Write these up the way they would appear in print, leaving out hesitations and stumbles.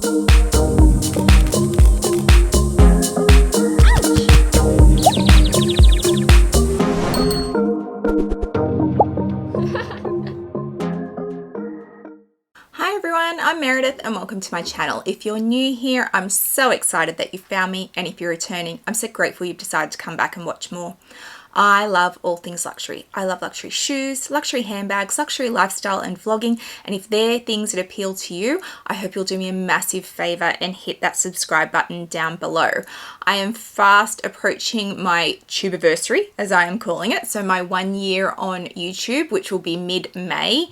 I'm Meredith and welcome to my channel. If you're new here, I'm so excited that you found me, and if you're returning, I'm so grateful you've decided to come back and watch more. I love all things luxury. I love luxury shoes, luxury handbags, luxury lifestyle and vlogging, and if they're things that appeal to you, I hope you'll do me a massive favor and hit that subscribe button down below. I am fast approaching my tubeversary, as I am calling it, so my 1 year on YouTube, which will be mid-May.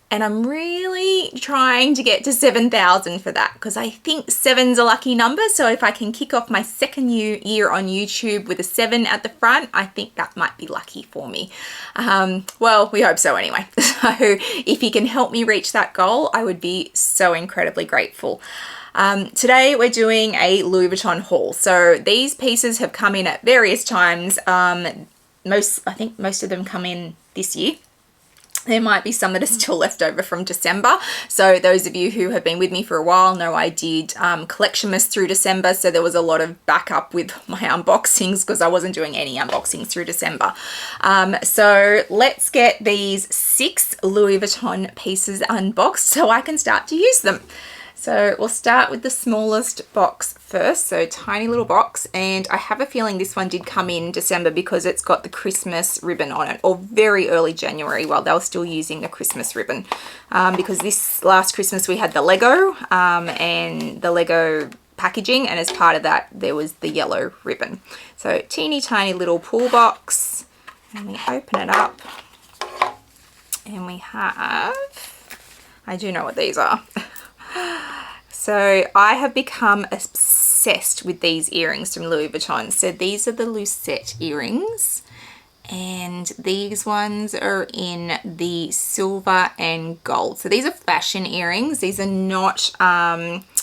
And I'm really trying to get to 7,000 for that, because I think 7's a lucky number. So if I can kick off my second year on YouTube with a 7 at the front, I think that might be lucky for me. Well, we hope so anyway. So if you can help me reach that goal, I would be so incredibly grateful. Today we're doing a Louis Vuitton haul. So these pieces have come in at various times. I think most of them come in this year. There might be some that are still left over from December. So those of you who have been with me for a while know I did Collectionmas through December. So there was a lot of backup with my unboxings because I wasn't doing any unboxings through December. So let's get these 6 Louis Vuitton pieces unboxed so I can start to use them. So we'll start with the smallest box first, so tiny little box, and I have a feeling this one did come in December because it's got the Christmas ribbon on it, or very early January while they were still using the Christmas ribbon, because this last Christmas we had the Lego and the Lego packaging, and as part of that there was the yellow ribbon. So teeny tiny little pull box, and we open it up and we have, I do know what these are. So I have become obsessed with these earrings from Louis Vuitton. So these are the Lucette earrings, and these ones are in the silver and gold. So these are fashion earrings. These are not high-end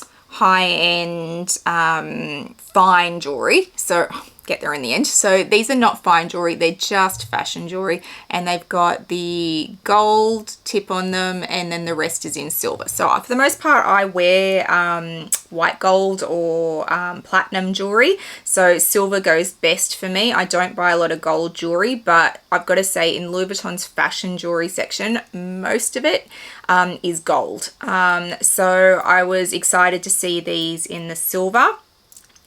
fine jewelry. So get there in the end. So these are not fine jewelry, they're just fashion jewelry, and they've got the gold tip on them, and then the rest is in silver. So for the most part I wear white gold or platinum jewelry, so silver goes best for me. I don't buy a lot of gold jewelry, but I've got to say in Louis Vuitton's fashion jewelry section, most of it is gold. So I was excited to see these in the silver.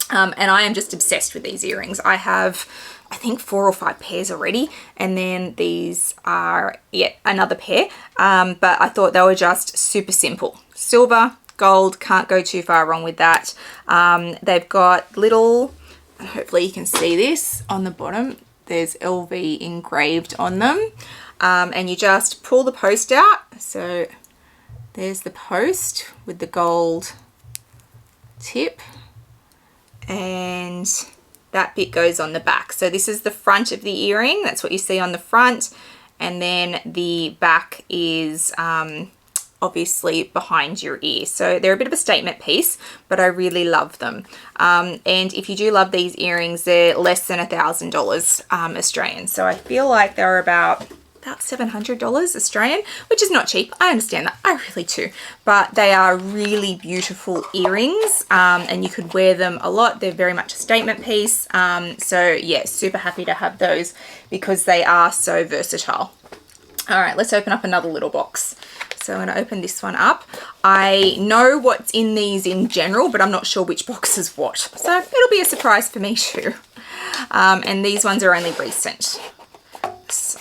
And I am just obsessed with these earrings. I have, I think, 4 or 5 pairs already, and then these are yet another pair, but I thought they were just super simple. Silver, gold, can't go too far wrong with that. They've got little, hopefully you can see this on the bottom, there's LV engraved on them, and you just pull the post out. So there's the post with the gold tip, and that bit goes on the back. So this is the front of the earring, that's what you see on the front, and then the back is obviously behind your ear. So they're a bit of a statement piece, but I really love them. And if you do love these earrings, they're less than $1,000 Australian. So I feel like they're about $700 Australian, which is not cheap. I understand that, I really do, but they are really beautiful earrings, and you could wear them a lot. They're very much a statement piece. So yeah, super happy to have those because they are so versatile. All right, let's open up another little box. So I'm going to open this one up. I know what's in these in general, but I'm not sure which box is what. So it'll be a surprise for me too. And these ones are only recent. So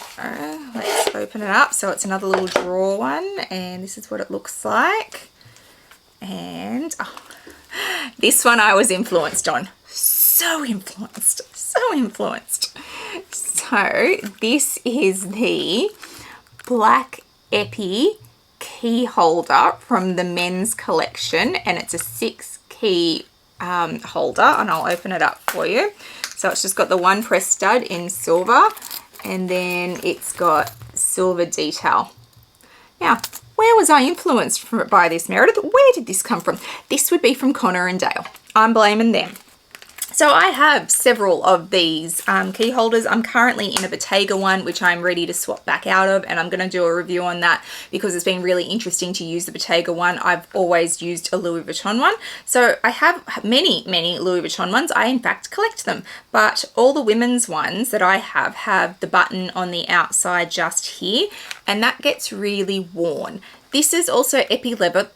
let's open it up. So it's another little drawer one, and this is what it looks like. And this one I was influenced on. So influenced. So this is the Black Epi key holder from the men's collection, and it's a 6 key holder, and I'll open it up for you. So it's just got the one press stud in silver, and then it's got silver detail. Now, where was I influenced by this, Meredith? Where did this come from? This would be from Connor and Dale. I'm blaming them. So I have several of these key holders. I'm currently in a Bottega one, which I'm ready to swap back out of, and I'm going to do a review on that because it's been really interesting to use the Bottega one. I've always used a Louis Vuitton one. So I have many Louis Vuitton ones. I in fact collect them, but all the women's ones that I have the button on the outside just here, and that gets really worn. This is also Epi leather,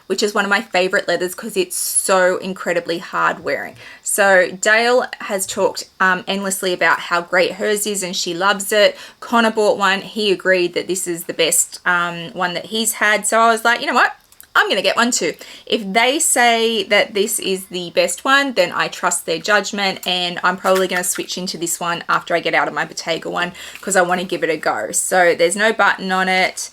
which is one of my favorite leathers because it's so incredibly hard wearing. So Dale has talked endlessly about how great hers is and she loves it. Connor bought one. He agreed that this is the best one that he's had. So I was like, you know what? I'm going to get one too. If they say that this is the best one, then I trust their judgment, and I'm probably going to switch into this one after I get out of my Bottega one because I want to give it a go. So there's no button on it.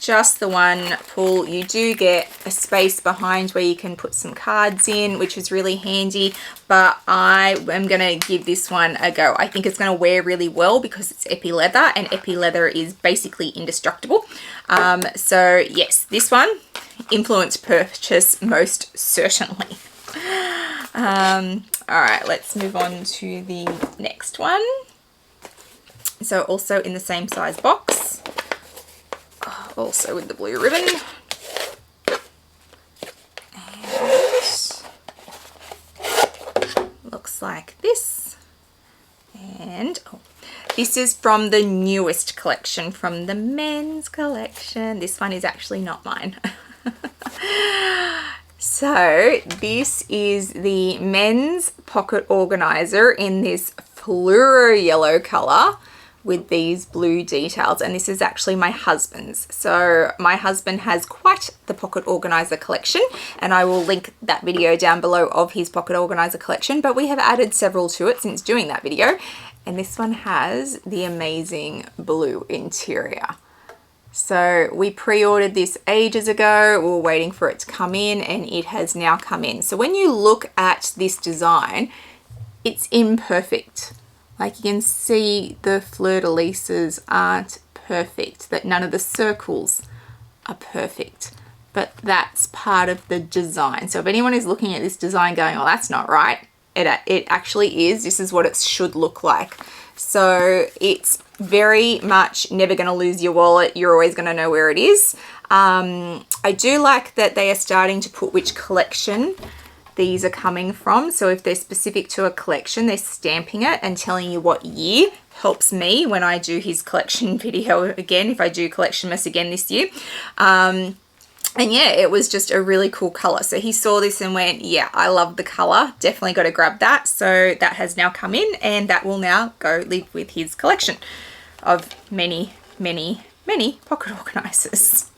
Just the one pull. You do get a space behind where you can put some cards in, which is really handy, but I am going to give this one a go. I think it's going to wear really well because it's Epi leather, and Epi leather is basically indestructible. So yes, this one, influence purchase most certainly. All right, let's move on to the next one. So also in the same size box. Also with the blue ribbon, and looks like this. And this is from the newest collection, from the men's collection. This one is actually not mine. So this is the men's pocket organizer in this fluoro yellow color with these blue details, and this is actually my husband's. So my husband has quite the pocket organizer collection, and I will link that video down below of his pocket organizer collection, but we have added several to it since doing that video, and this one has the amazing blue interior. So we pre-ordered this ages ago. We were waiting for it to come in, and it has now come in. So when you look at this design, it's imperfect. Like you can see the fleur-de-lises aren't perfect, that none of the circles are perfect, but that's part of the design. So if anyone is looking at this design going, oh, that's not right, it actually is. This is what it should look like. So it's very much never going to lose your wallet. You're always going to know where it is. I do like that they are starting to put which collection these are coming from. So if they're specific to a collection, they're stamping it and telling you what year. Helps me when I do his collection video again, if I do collection mess again this year. And yeah, it was just a really cool color. So he saw this and went, yeah, I love the color. Definitely got to grab that. So that has now come in, and that will now go live with his collection of many pocket organizers.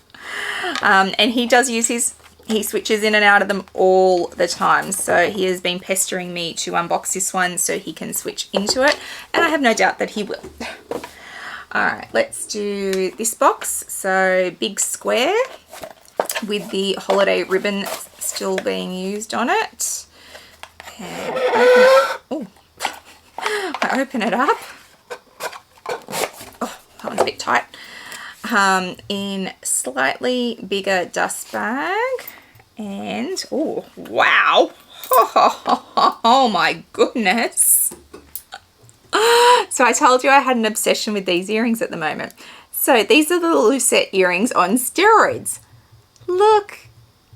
And he does use he switches in and out of them all the time. So he has been pestering me to unbox this one so he can switch into it, and I have no doubt that he will. All right, let's do this box. So big square with the holiday ribbon still being used on it. And I open it up. Oh, that one's a bit tight. In slightly bigger dust bag, and oh wow, oh my goodness. So I told you I had an obsession with these earrings at the moment. So these are the Lucette earrings on steroids. Look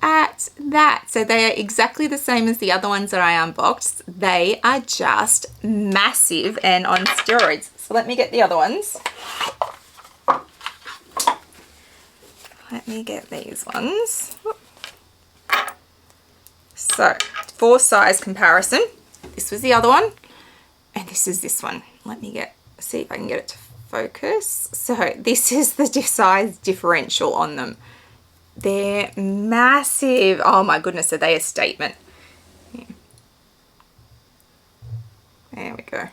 at that. So they are exactly the same as the other ones that I unboxed. They are just massive and on steroids. So let me get the other ones. Let me get these ones. So, for size comparison, this was the other one, and this is this one. Let me see if I can get it to focus. So, this is the size differential on them. They're massive. Oh my goodness, are they a statement? Yeah. There we go.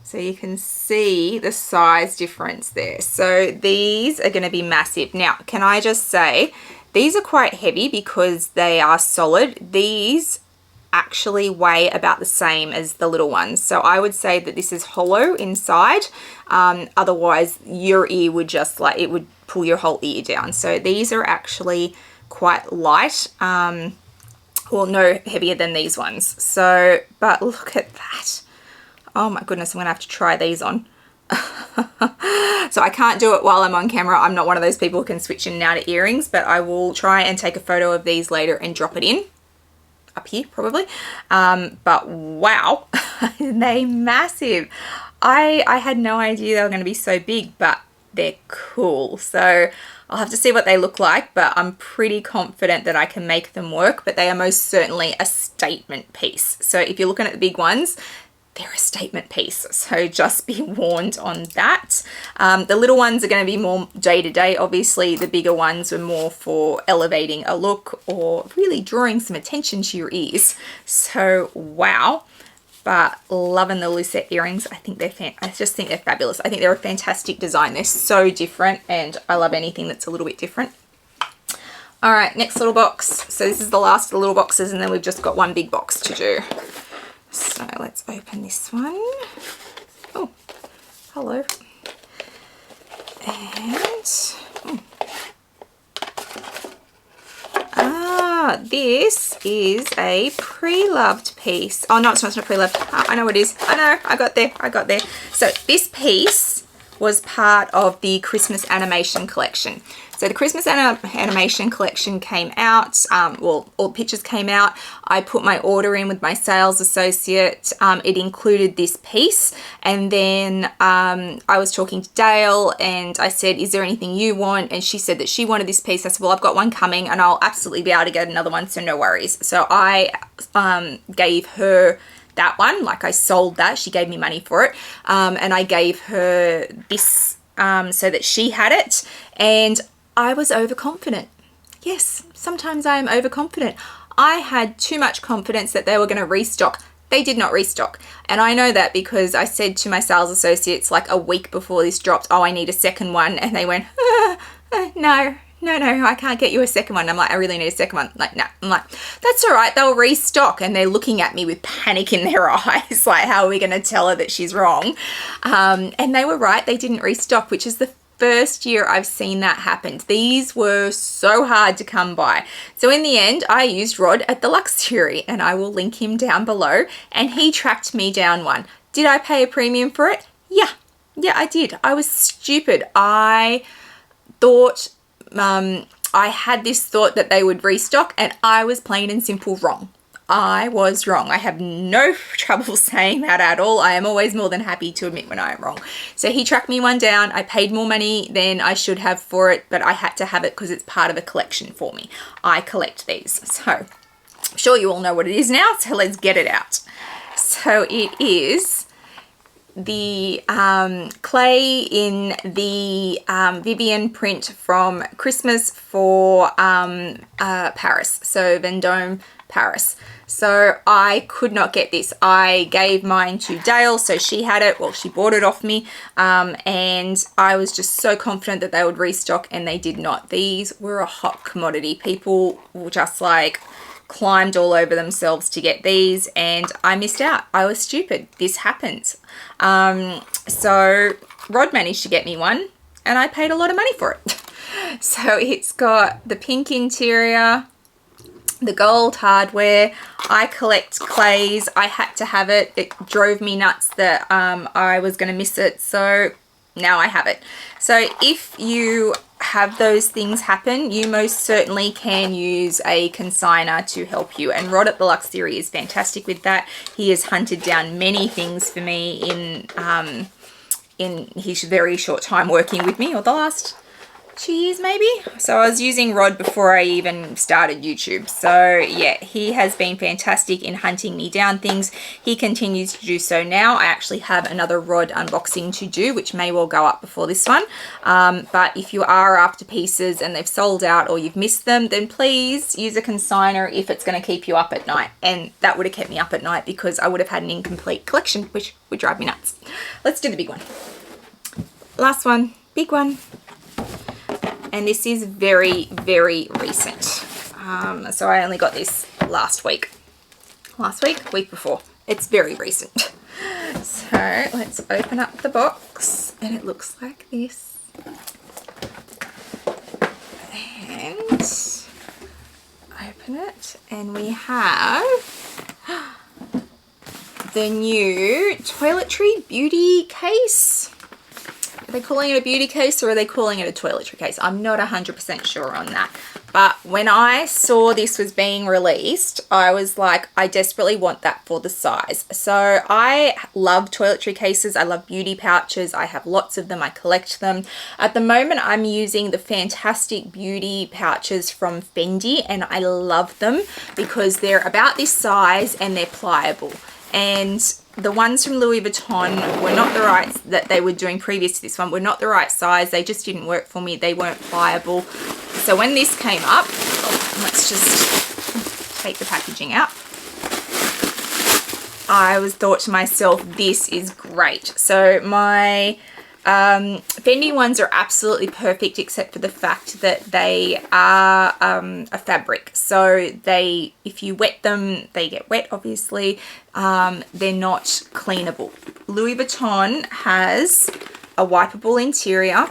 So you can see the size difference there. So these are going to be massive. Now, can I just say, these are quite heavy because they are solid. These actually weigh about the same as the little ones. So I would say that this is hollow inside. Otherwise, your ear would just it would pull your whole ear down. So these are actually quite light. Well, no heavier than these ones. So, but look at that. Oh my goodness, I'm gonna have to try these on. So I can't do it while I'm on camera. I'm not one of those people who can switch in and out of earrings, but I will try and take a photo of these later and drop it in. Up here, probably. But wow, they're massive. I had no idea they were gonna be so big, but they're cool. So I'll have to see what they look like, but I'm pretty confident that I can make them work, but they are most certainly a statement piece. So if you're looking at the big ones, they're a statement piece. So just be warned on that. The little ones are going to be more day-to-day. Obviously, the bigger ones are more for elevating a look or really drawing some attention to your ears. So wow. But loving the Lucette earrings. I think they're I just think they're fabulous. I think they're a fantastic design. They're so different, and I love anything that's a little bit different. All right, next little box. So this is the last of the little boxes, and then we've just got one big box to do. So let's open this one. Oh, hello. And this is a pre-loved piece. Oh no, it's not pre-loved. I know it is. I know, I got there. So this piece was part of the Christmas animation collection. So the Christmas animation collection came out, well, all the pictures came out. I put my order in with my sales associate. It included this piece. And then I was talking to Dale and I said, is there anything you want? And she said that she wanted this piece. I said, well, I've got one coming and I'll absolutely be able to get another one, so no worries. So I gave her that one, like I sold that. She gave me money for it. And I gave her this so that she had it. And I was overconfident. Yes, sometimes I am overconfident. I had too much confidence that they were going to restock. They did not restock. And I know that because I said to my sales associates like a week before this dropped, oh, I need a second one. And they went, no, I can't get you a second one. I'm like, I really need a second one. Like, no. I'm like, that's all right. They'll restock. And they're looking at me with panic in their eyes. Like, how are we going to tell her that she's wrong? And they were right. They didn't restock, which is the first year I've seen that happen. These were so hard to come by. So in the end, I used Rod at the Lux Theory, and I will link him down below, and he tracked me down one. Did I pay a premium for it? Yeah, I did. I was stupid. I thought, I had this thought that they would restock, and I was plain and simple wrong. I was wrong. I have no trouble saying that at all. I am always more than happy to admit when I am wrong. So he tracked me one down. I paid more money than I should have for it, but I had to have it because it's part of a collection for me. I collect these. So I'm sure you all know what it is now, so let's get it out. So it is the clay in the Vivian print from Christmas for Paris. So Vendôme, Paris. So I could not get this. I gave mine to Dale, so she had it. Well, she bought it off me, and I was just so confident that they would restock, and they did not. These were a hot commodity. People were just like climbed all over themselves to get these, and I missed out. I was stupid. This happens. So Rod managed to get me one, and I paid a lot of money for it. So it's got the pink interior, the gold hardware. I collect clays. I had to have it. It drove me nuts that I was going to miss it. So now I have it. So if you have those things happen, you most certainly can use a consigner to help you. And Rod at the Lux Theory is fantastic with that. He has hunted down many things for me in his very short time working with me, or the last 2 years maybe. So I was using Rod before I even started YouTube. So yeah, he has been fantastic in hunting me down things. He continues to do so now. I actually have another Rod unboxing to do, which may well go up before this one. But if you are after pieces and they've sold out or you've missed them, then please use a consigner if it's going to keep you up at night. And that would have kept me up at night because I would have had an incomplete collection, which would drive me nuts. Let's do the big one. Last one, big one. And this is very, very recent. So I only got this last week. Week before. It's very recent. So let's open up the box, and it looks like this. And open open it, and we have the new Toiletry Beauty Case. Are they calling it a beauty case or are they calling it a toiletry case? I'm not 100% sure on that. But when I saw this was being released, I was like, I desperately want that for the size. So I love toiletry cases. I love beauty pouches. I have lots of them. I collect them. At the moment, I'm using the Fantastic Beauty pouches from Fendi, and I love them because they're about this size and they're pliable. And the ones from Louis Vuitton were not the right, that they were doing previous to this one, were not the right size. They just didn't work for me. They weren't pliable. So when this came up, let's just take the packaging out. I thought to myself, this is great. So my Fendi ones are absolutely perfect except for the fact that they are a fabric. So they, if you wet them, they get wet, obviously. They're not cleanable. Louis Vuitton has a wipeable interior.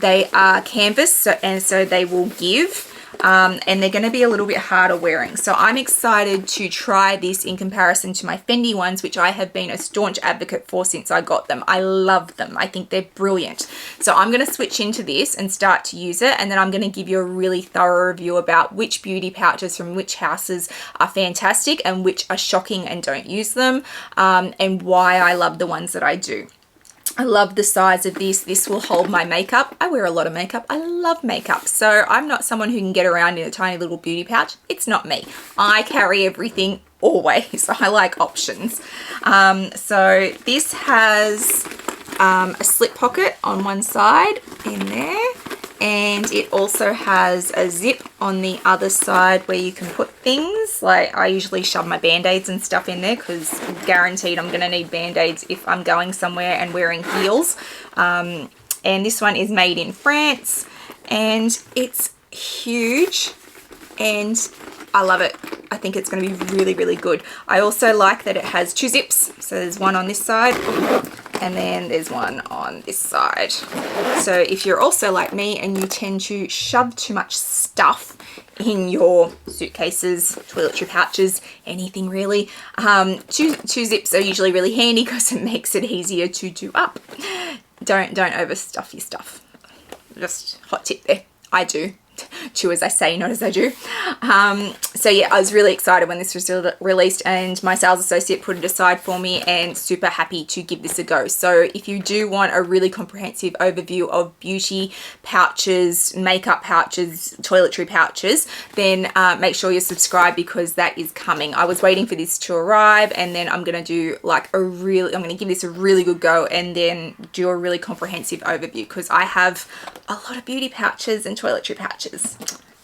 They are canvas, and so they will give. And they're going to be a little bit harder wearing. So I'm excited to try this in comparison to my Fendi ones, which I have been a staunch advocate for since I got them. I love them. I think they're brilliant. So I'm going to switch into this and start to use it. And then I'm going to give you a really thorough review about which beauty pouches from which houses are fantastic and which are shocking and don't use them, and why I love the ones that I do. I love the size of this. This will hold my makeup. I wear a lot of makeup. I love makeup. So I'm not someone who can get around in a tiny little beauty pouch. It's not me. I carry everything always. I like options. So this has a slip pocket on one side in there. And it also has a zip on the other side where you can put things. Like I usually shove my band-aids and stuff in there because guaranteed I'm going to need band-aids if I'm going somewhere and wearing heels. And this one is made in France and it's huge and I love it. I think it's going to be really, really good. I also like that it has two zips. So there's one on this side and then there's one on this side. So if you're also like me and you tend to shove too much stuff in your suitcases, toiletry pouches, anything really, two zips are usually really handy because it makes it easier to do up. Don't overstuff your stuff. Just hot tip there. I do. Chew as I say, not as I do. So yeah, I was really excited when this was released and my sales associate put it aside for me and super happy to give this a go. So if you do want a really comprehensive overview of beauty pouches, makeup pouches, toiletry pouches, then make sure you're subscribed because that is coming. I was waiting for this to arrive and then I'm going to do like I'm going to give this a really good go and then do a really comprehensive overview because I have a lot of beauty pouches and toiletry pouches.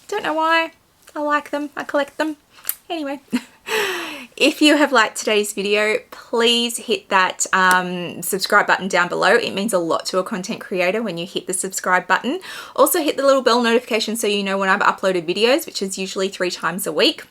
Don't know why. I like them. I collect them. Anyway, if you have liked today's video, please hit that subscribe button down below. It means a lot to a content creator when you hit the subscribe button. Also hit the little bell notification so you know when I've uploaded videos, which is usually 3 times a week.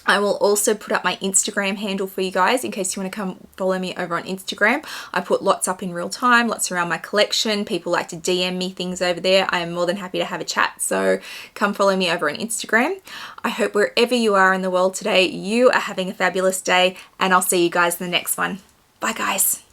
I will also put up my Instagram handle for you guys in case you want to come follow me over on Instagram. I put lots up in real time, lots around my collection. People like to DM me things over there. I am more than happy to have a chat. So come follow me over on Instagram. I hope wherever you are in the world today, you are having a fabulous day and I'll see you guys in the next one. Bye guys.